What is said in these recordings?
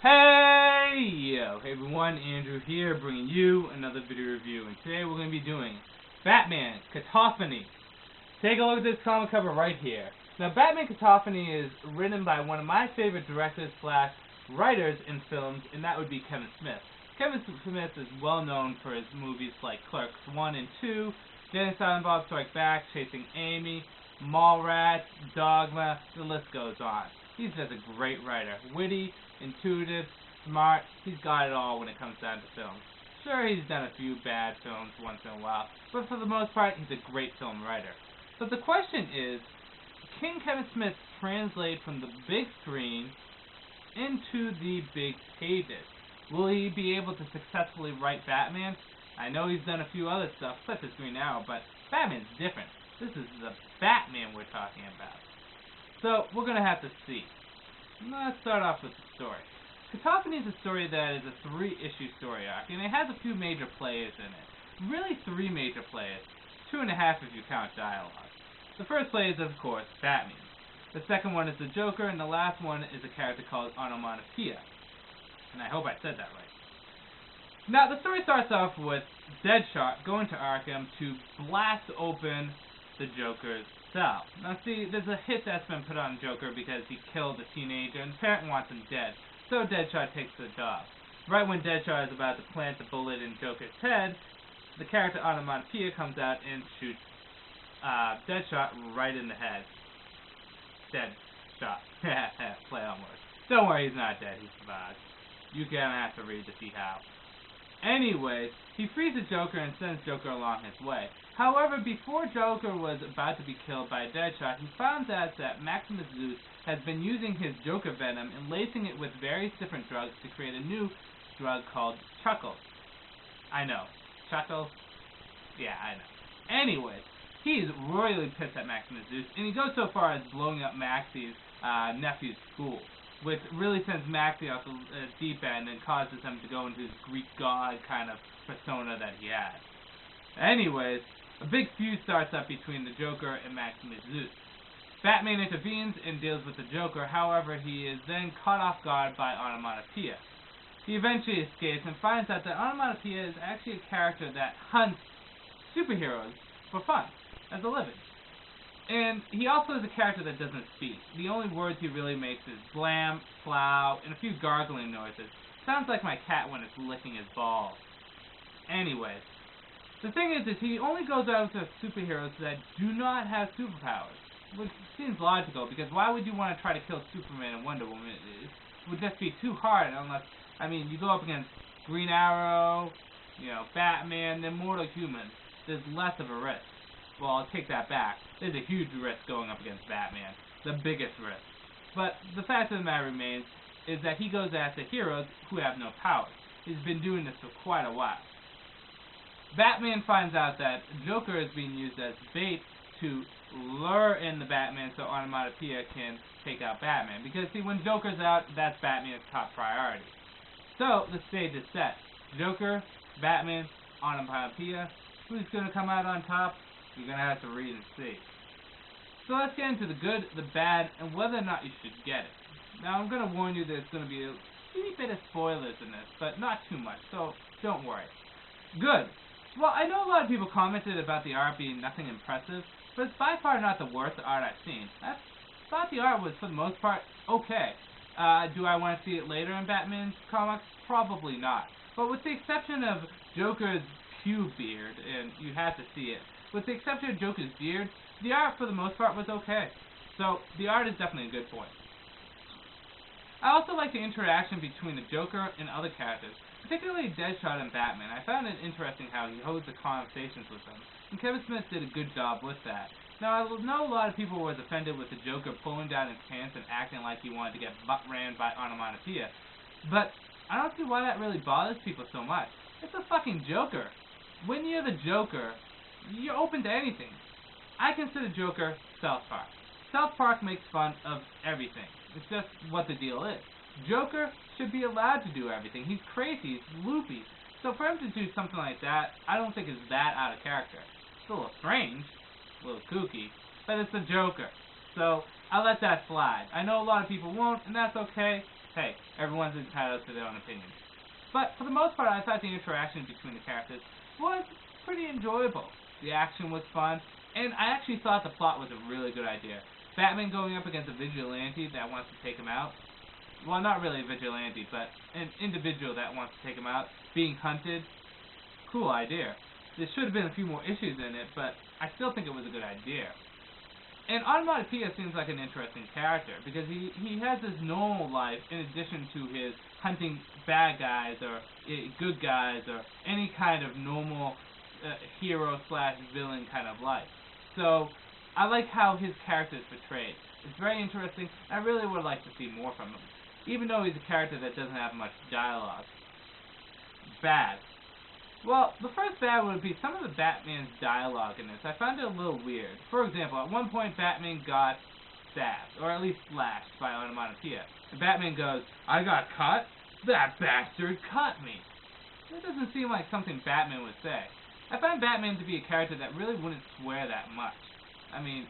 Hey yo, hey everyone, Andrew here, bringing you another video review, and today we're going to be doing Batman Cacophony. Take a look at this comic cover right here. Now, Batman Cacophony is written by one of my favorite directors slash writers in films, and that would be Kevin Smith. Kevin Smith is well known for his movies like Clerks 1 and 2, Jay and Silent Bob Strike Back, Chasing Amy, Mallrats, Dogma, the list goes on. He's just a great writer. Witty, intuitive, smart, he's got it all when it comes down to films. Sure, he's done a few bad films once in a while, but for the most part, he's a great film writer. But the question is, can Kevin Smith translate from the big screen into the big pages? Will he be able to successfully write Batman? I know he's done a few other stuff, such as Green Arrow, but Batman's different. This is the Batman we're talking about. So, we're going to have to see. Let's start off with the story. Cacophony is a story that is a 3-issue story arc, and it has a few major players in it. Really 3 major players. 2.5 if you count dialogue. The first player is, of course, Batman. The second one is the Joker, and the last one is a character called Onomatopoeia. And I hope I said that right. Now, the story starts off with Deadshot going to Arkham to blast open the Joker's cell. Now, see, there's a hit that's been put on Joker because he killed a teenager, and the parent wants him dead. So Deadshot takes the job. Right when Deadshot is about to plant the bullet in Joker's head, the character Onomatopoeia comes out and shoots Deadshot right in the head. Deadshot. Play on words. Don't worry, he's not dead. He survived. You're gonna have to read to see how. Anyways, he frees the Joker and sends Joker along his way. However, before Joker was about to be killed by Deadshot, he found out that Maximus Zeus has been using his Joker venom and lacing it with various different drugs to create a new drug called Chuckles. I know. Chuckles? Yeah, I know. Anyways, he's royally pissed at Maximus Zeus, and he goes so far as blowing up Maxie's nephew's school, which really sends Maxie off the deep end and causes him to go into his Greek god kind of persona that he has. Anyways, a big feud starts up between the Joker and Maximus Zeus. Batman intervenes and deals with the Joker, however, he is then caught off guard by Onomatopoeia. He eventually escapes and finds out that Onomatopoeia is actually a character that hunts superheroes for fun, as a living. And he also is a character that doesn't speak. The only words he really makes is blam, plow, and a few gargling noises. Sounds like my cat when it's licking his balls. Anyways, the thing is he only goes after superheroes that do not have superpowers. Which seems logical, because why would you want to try to kill Superman and Wonder Woman? It would just be too hard unless, I mean, you go up against Green Arrow, Batman, they're mortal humans. There's less of a risk. Well, I'll take that back. There's a huge risk going up against Batman. The biggest risk. But the fact of the matter remains is that he goes after heroes who have no powers. He's been doing this for quite a while. Batman finds out that Joker is being used as bait to lure in the Batman so Onomatopoeia can take out Batman. Because, see, when Joker's out, that's Batman's top priority. So, the stage is set. Joker, Batman, Onomatopoeia. Who's going to come out on top? You're going to have to read and see. So let's get into the good, the bad, and whether or not you should get it. Now, I'm going to warn you there's going to be a teeny bit of spoilers in this, but not too much, so don't worry. Good. Well, I know a lot of people commented about the art being nothing impressive, but it's by far not the worst art I've seen. I thought the art was, for the most part, okay. Do I want to see it later in Batman's comics? Probably not. But with the exception of Joker's Pew beard, and you have to see it, with the exception of Joker's beard, the art for the most part was okay. So, the art is definitely a good point. I also like the interaction between the Joker and other characters, particularly Deadshot and Batman. I found it interesting how he holds the conversations with them, and Kevin Smith did a good job with that. Now, I know a lot of people was offended with the Joker pulling down his pants and acting like he wanted to get butt-rammed by Onomatopoeia, but I don't see why that really bothers people so much. It's a fucking Joker. When you're the Joker, you're open to anything. I consider Joker South Park. South Park makes fun of everything. It's just what the deal is. Joker should be allowed to do everything. He's crazy, he's loopy. So for him to do something like that, I don't think it's that out of character. It's a little strange, a little kooky, but it's the Joker. So I'll let that slide. I know a lot of people won't, and that's okay. Hey, everyone's entitled to their own opinion. But for the most part, I thought the interaction between the characters was pretty enjoyable. The action was fun, and I actually thought the plot was a really good idea. Batman going up against a vigilante that wants to take him out. Well, not really a vigilante, but an individual that wants to take him out, being hunted. Cool idea. There should have been a few more issues in it, but I still think it was a good idea. And Onomatopoeia seems like an interesting character, because he has his normal life in addition to his hunting bad guys or good guys or any kind of normal hero/villain kind of life. So I like how his character is portrayed. It's very interesting. I really would like to see more from him, even though he's a character that doesn't have much dialogue. Bad. Well, the first bad would be some of the Batman's dialogue in this. I found it a little weird. For example, at one point Batman got stabbed, or at least slashed by Onomatopoeia. And Batman goes, "I got cut? That bastard cut me." That doesn't seem like something Batman would say. I find Batman to be a character that really wouldn't swear that much. I mean,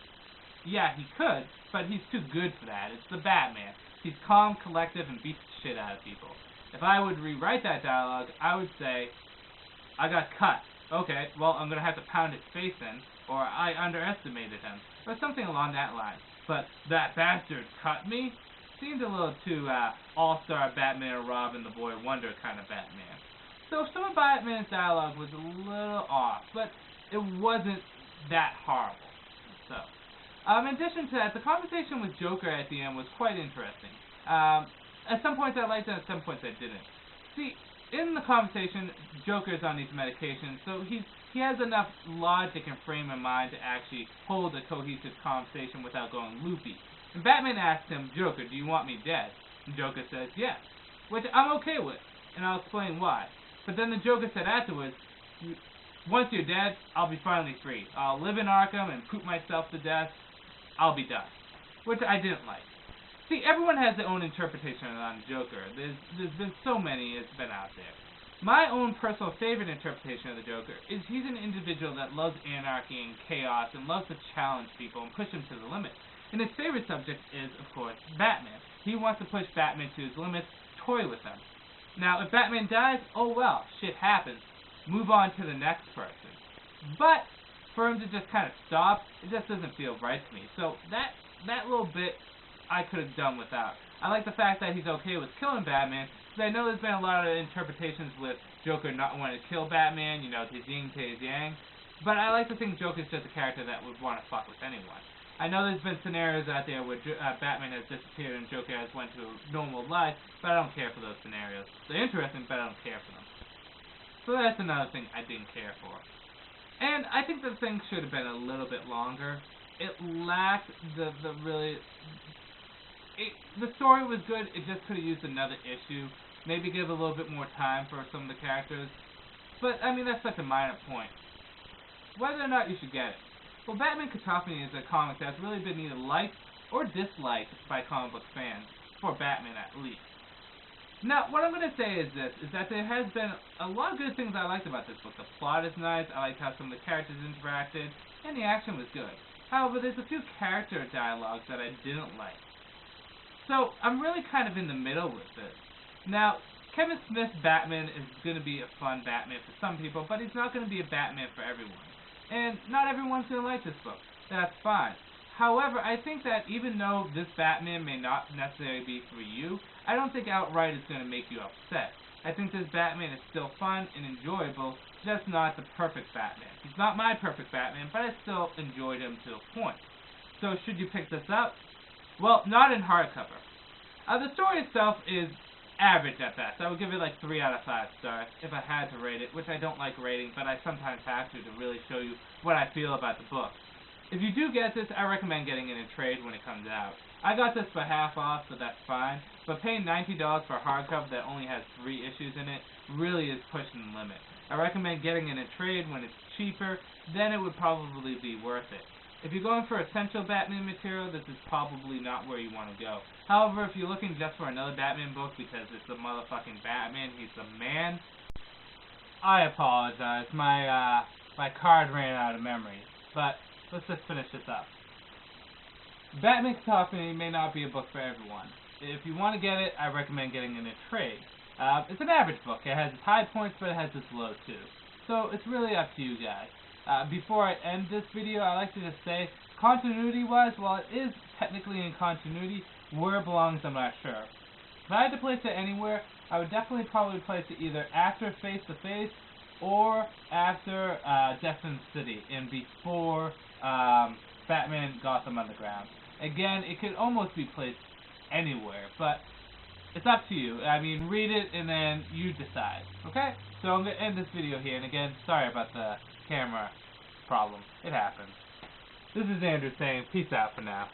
yeah, he could, but he's too good for that. It's the Batman. He's calm, collective, and beats the shit out of people. If I would rewrite that dialogue, I would say, "I got cut. Okay, well, I'm going to have to pound his face in, or I underestimated him," or something along that line. But that bastard cut me seemed a little too all-star Batman or Robin the Boy Wonder kind of Batman. So some of Batman's dialogue was a little off, but it wasn't that horrible. So, in addition to that, the conversation with Joker at the end was quite interesting. At some points I liked it, at some points I didn't. See, in the conversation, Joker's on these medications, so he has enough logic and frame of mind to actually hold a cohesive conversation without going loopy. And Batman asks him, "Joker, do you want me dead?" And Joker says, "Yes," which I'm okay with, and I'll explain why. But then the Joker said afterwards, "Once you're dead, I'll be finally free. I'll live in Arkham and poop myself to death. I'll be done," which I didn't like. See, everyone has their own interpretation on Joker. There's been so many it's been out there. My own personal favorite interpretation of the Joker is he's an individual that loves anarchy and chaos and loves to challenge people and push them to the limit. And his favorite subject is, of course, Batman. He wants to push Batman to his limits, toy with him. Now, if Batman dies, oh well, shit happens. Move on to the next person. But for him to just kind of stop, it just doesn't feel right to me. So that little bit I could have done without. I like the fact that he's okay with killing Batman, because I know there's been a lot of interpretations with Joker not wanting to kill Batman, his yin to his yang. But I like to think Joker's just a character that would want to fuck with anyone. I know there's been scenarios out there where Batman has disappeared and Joker has went to a normal life, but I don't care for those scenarios. They're interesting, but I don't care for them. So that's another thing I didn't care for. And I think the thing should have been a little bit longer. It lacked the story was good, it just could have used another issue. Maybe give a little bit more time for some of the characters. But, I mean, that's such a minor point. Whether or not you should get it. Well, Batman Cacophony is a comic that's really been either liked or disliked by comic book fans, for Batman at least. Now, what I'm going to say is this, is that there has been a lot of good things I liked about this book. The plot is nice, I liked how some of the characters interacted, and the action was good. However, there's a few character dialogues that I didn't like. So, I'm really kind of in the middle with this. Now, Kevin Smith's Batman is going to be a fun Batman for some people, but he's not going to be a Batman for everyone. And not everyone's going to like this book. That's fine. However, I think that even though this Batman may not necessarily be for you, I don't think outright it's going to make you upset. I think this Batman is still fun and enjoyable, just not the perfect Batman. He's not my perfect Batman, but I still enjoyed him to a point. So should you pick this up? Well, not in hardcover. The story itself is average at best. I would give it like 3 out of 5 stars if I had to rate it, which I don't like rating, but I sometimes have to really show you what I feel about the book. If you do get this, I recommend getting it in trade when it comes out. I got this for half off, so that's fine, but paying $90 for a hardcover that only has 3 issues in it really is pushing the limit. I recommend getting it in trade when it's cheaper, then it would probably be worth it. If you're going for essential Batman material, this is probably not where you want to go. However, if you're looking just for another Batman book because it's the motherfucking Batman, he's the man, I apologize. My card ran out of memory. But let's just finish this up. Batman Cacophony may not be a book for everyone. if you want to get it, I recommend getting it in a trade. It's an average book. It has its high points, but it has its low too. So it's really up to you guys. Before I end this video, I'd like to just say, continuity-wise, while it is technically in continuity, where it belongs, I'm not sure. If I had to place it anywhere, I would definitely probably place it either after Face to Face or after Death in the City and before Batman Gotham Underground. Again, it could almost be placed anywhere, but it's up to you. I mean, read it and then you decide. Okay? So I'm going to end this video here, and again, sorry about the camera problem. It happens. This is Andrew saying peace out for now.